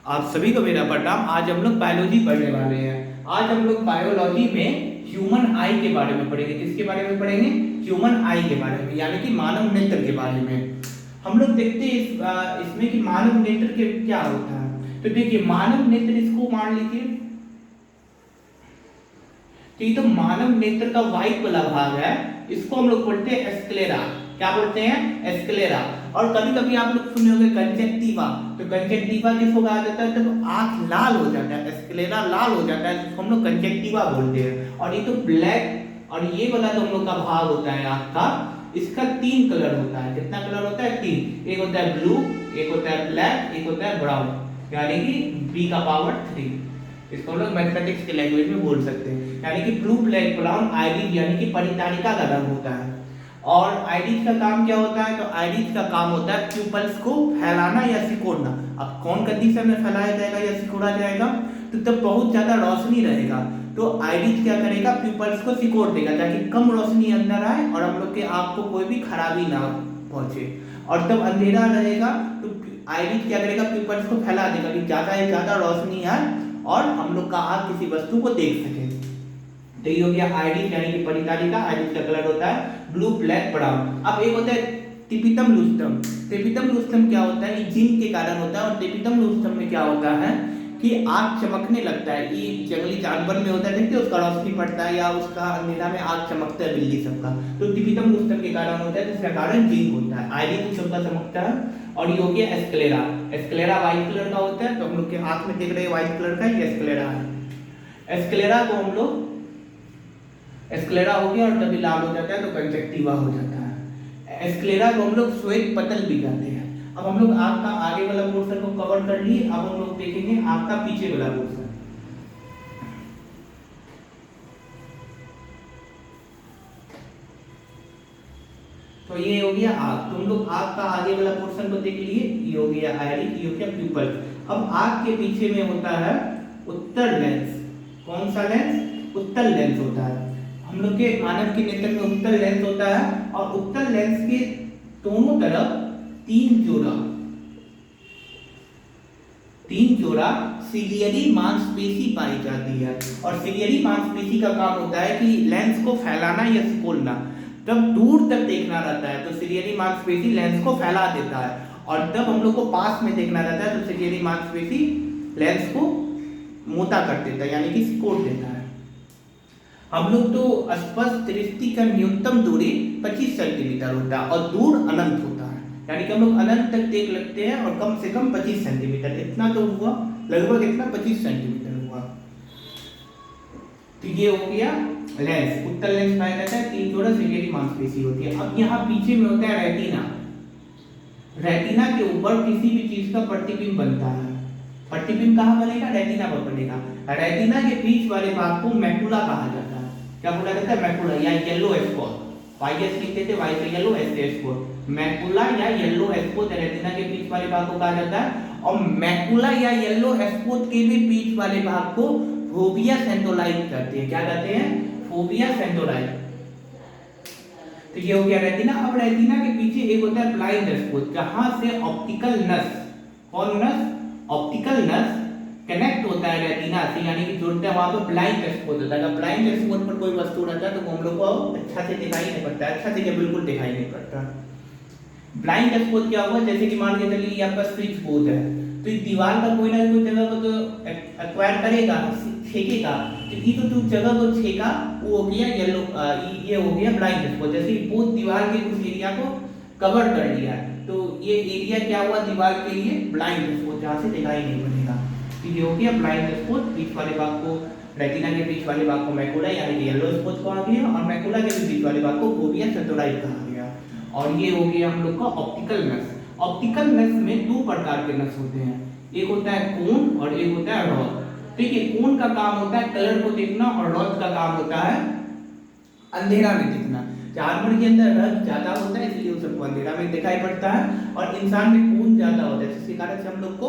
आप सभी को मेरा प्रणाम। आज हम लोग बायोलॉजी पढ़ने वाले हैं। आज हम लोग बायोलॉजी में ह्यूमन आई के बारे में पढ़ेंगे। किसके बारे में पढ़ेंगे? ह्यूमन आई के बारे में, यानी कि मानव नेत्र के बारे में। हम लोग देखते हैं इसमें कि मानव नेत्र के क्या होता है। तो देखिए, मानव नेत्र, इसको मान लीजिए तो ये तो मानव नेत्र का व्हाइट वाला भाग है, इसको हम लोग बोलते हैं एस्क्लेरा। क्या बोलते हैं? एस्क्लेरा। और कभी कभी आप लोग सुने होंगे कंजक्टिवा। तो कंजक्टिवा किसको कहा जाता है? जब आंख लाल हो जाता है, एस्क्लेरा लाल हो जाता है, तो हम लोग कंजक्टिवा बोलते हैं। और ये तो ब्लैक, और ये वाला तो हम लोग का भाग होता है आंख का, इसका 3 कलर होता है। कितना कलर होता है? 3। एक होता है ब्लू, एक होता है ब्लैक, एक होता है ब्राउन, यानी कि b का पावर 3। इसको हम लोग मैथमेटिक्स के लैंग्वेज में बोल सकते हैं, यानी कि ब्लू ब्लैक ब्राउन आइरिस, यानी कि परितारिका का रंग होता है। और आइरिस का काम क्या होता है? तो आइरिस का काम होता है प्यूपल्स को फैलाना या सिकोड़ना। अब कौन कंडीशन में फैलाया जाएगा या सिकोड़ा जाएगा? तो तब बहुत ज्यादा रोशनी रहेगा तो आइरिस क्या करेगा? प्यूपल्स को सिकोड़ देगा ताकि कम रोशनी अंदर आए और हम लोग के आंख को कोई भी खराबी ना पहुंचे। और तब अंधेरा रहेगा तो आइरिस क्या करेगा? प्यूपल्स को फैला देगा कि ज्यादा से ज्यादा रोशनी आए और हम लोग का आंख किसी वस्तु को देख सके। तो ये हो गया आइरिस, यानी कि परितारिका। आइरिस का कलर होता है ब्लू ब्लैक ब्राउन। अब एक होता है टिपिटम लूस्टम। टिपिटम लूस्टम क्या होता है? ये जिन के कारण होता है। और टिपिटम लूस्टम में क्या होता है कि आंख चमकने लगता है। ये जंगली जानवर में होता है, देखते हो उसका रोशनी पड़ता है या उसका अंधेरा में आंख चमकता है बिल्ली सबका, तो टिपिटम लूस्टम के कारण होता है, जिसका कारण जिन होता है। आइरिस सबका चमकता है। और ये हो गया एस्क्लेरा। एस्क्लेरा व्हाइट कलर का होता है, तो हम लोग के आंख में देख रहे हैं व्हाइट कलर का, ये एस्क्लेरा है। एस्क्लेरा को हम लोग, एस्क्लेरा हो गया और तभी लाल हो जाता है तो कंजक्टिवा हो जाता है। एस्क्लेरा को हम लोग श्वेत पटल भी कहते हैं। अब हम लोग आंख का आगे वाला पोर्शन को कवर कर लिए, अब हम लोग देखेंगे आंख का पीछे वाला पोर्शन। तो ये हो गया आंख। तुम लोग आंख का आगे वाला पोर्शन को देख लिए, ये हो गया आइरिस, ये हो गया प्यूपल। अब आंख के पीछे में होता है उत्तर लेंस। कौन सा लेंस? उत्तर लेंस होता है। हम लोग के मानव के नेत्र में उत्तर लेंस होता है। और उत्तर लेंस के दोनों तरफ 3 जोड़ा सिलियरी मांसपेशी पाई जाती है। और सिलियरी मांसपेशी का काम होता है कि लेंस को फैलाना या सिकोड़ना। जब दूर तक देखना रहता है तो सिलियरी मांसपेशी लेंस को फैला देता है, और जब हम लोग को पास में देखना रहता है तो सिलियरी मांसपेशी लेंस को मोटा कर देता है, यानी कि सिकोड़ देता है। हम लोग तो स्पष्ट दृष्टि का न्यूनतम दूरी 25 सेंटीमीटर होता है और दूर अनंत होता है, यानी कि हम लोग अनंत तक देख लगते हैं और कम से कम 25 सेंटीमीटर, इतना तो हुआ, लगभग इतना 25 सेंटीमीटर हुआ। तो ये हो गया लेंस। उत्तर लेंस पाया जाता है, 3 जोड़ा सिलियरी मांसपेशी होती है। अब यहाँ पीछे में होता है रेटिना। रेटिना के ऊपर किसी भी चीज का प्रतिबिंब बनता है। प्रतिबिंब कहाँ बनेगा? रेटिना पर बनेगा। रेटिना के बीच वाले भाग को मैकुला कहा जाता है। क्या बोला जाता है? मैकुला या येलो स्पॉट। वाईएस लिखते थे, वाई से येलो, एस से स्पॉट। मैकुला या येलो स्पॉट रेटिना के बीच वाले भाग को कहा जाता है। और मैकुला या येलो स्पॉट के भी बीच वाले भाग को फोविया सेंटोलाइट कहते हैं। क्या कहते हैं? फोविया सेंटोलाइट। तो ये हो गया रेटिना। अब रेटिना के पीछे एक होता है ब्लाइंड स्पॉट, जहां से ऑप्टिकल नस, कौन नस? ऑप्टिकल नस कनेक्ट होता है रेटिना से, यानी कि जुड़ता है, वहां पर ब्लाइंड स्पॉट होता है। ब्लाइंड स्पॉट पर कोई वस्तु रहता है तो हम लोग को अच्छा से दिखाई नहीं पड़ता है, अच्छा से क्या बिल्कुल दिखाई नहीं पड़ता। ब्लाइंड स्पॉट क्या हुआ? जैसे कि मान के चलिए ये आपका स्विच बोर्ड है, तो इस दीवार का कोई ना कोई जगह को तो एक्वायर करेगा, छेकेगा। तो ये तो जो जगह को छेका वो हो गया येलो, ये हो गया ब्लाइंड स्पॉट। जैसे बोर्ड दीवार के कुछ एरिया को कवर कर लिया, तो ये एरिया क्या हुआ दीवार के लिए? ब्लाइंड स्पॉट, जहाँ से दिखाई नहीं पड़ेगा। तो ये हो गया ब्लाइंड स्पॉट। बीच वाले भाग को, रेटिना के बीच वाले भाग को मैकुला यानी कि येलो स्पॉट कहा गया, और मैकुला के बीच वाले भाग को फोविया सेंटोलाइट कहा गया। और ये हो गया हम लोग का ऑप्टिकल नस। ऑप्टिकल नस में 2 प्रकार के नस होते हैं, एक होता है कोन और एक होता है रॉड। ठीक है, कोन का काम होता है कलर को देखना और रॉड का काम होता है अंधेरा में देखना। जानवर के अंदर रंग ज्यादा होता है इसलिए सबको अंधेरा में दिखाई पड़ता है, और इंसान में कोन ज्यादा होता है जिसके कारण से हम लोग को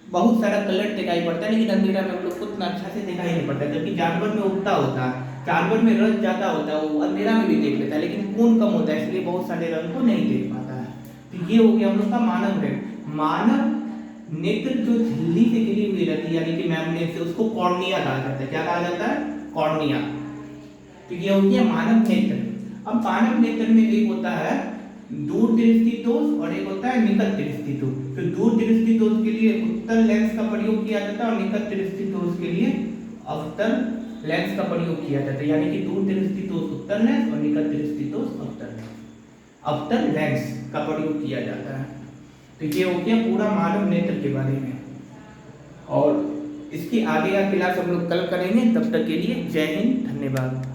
बहुत सारा कलर दिखाई पड़ता है, लेकिन अंधेरा में हम लोग को उतना अच्छा से दिखाई नहीं पड़ता। जबकि जानवर में उल्टा होता है, जानवर में रंग ज्यादा होता है, वो अंधेरा में भी देख लेता है, लेकिन कोन कम होता है इसलिए बहुत सारे रंग को नहीं देख पाता है। तो ये हो गया हम लोग का मानव रंग। मानव नेत्र जो झिल्ली से घिरी हुई रहती है यानी कि मेम्ब्रेन से, उसको कॉर्निया कहा जाता है। क्या कहा जाता है? कॉर्निया। तो ये होती है मानव नेत्र। अब मानव नेत्र में एक होता है दूर दृष्टि दोष और एक होता है निकट दृष्टि दोष। तो दूर दृष्टि दोष के लिए उत्तल लेंस का प्रयोग किया जाता है और निकट दृष्टि दोष के लिए अवतल लेंस का प्रयोग किया जाता है। यानी कि दूर दृष्टि दोष उत्तल लेंस और निकट दृष्टि दोष अवतल लेंस का प्रयोग किया जाता है। तो ये हो गया पूरा मानव नेत्र के बारे में, और इसकी आगे का क्लास हम लोग कल करेंगे। तब तक के लिए जय हिंद, धन्यवाद।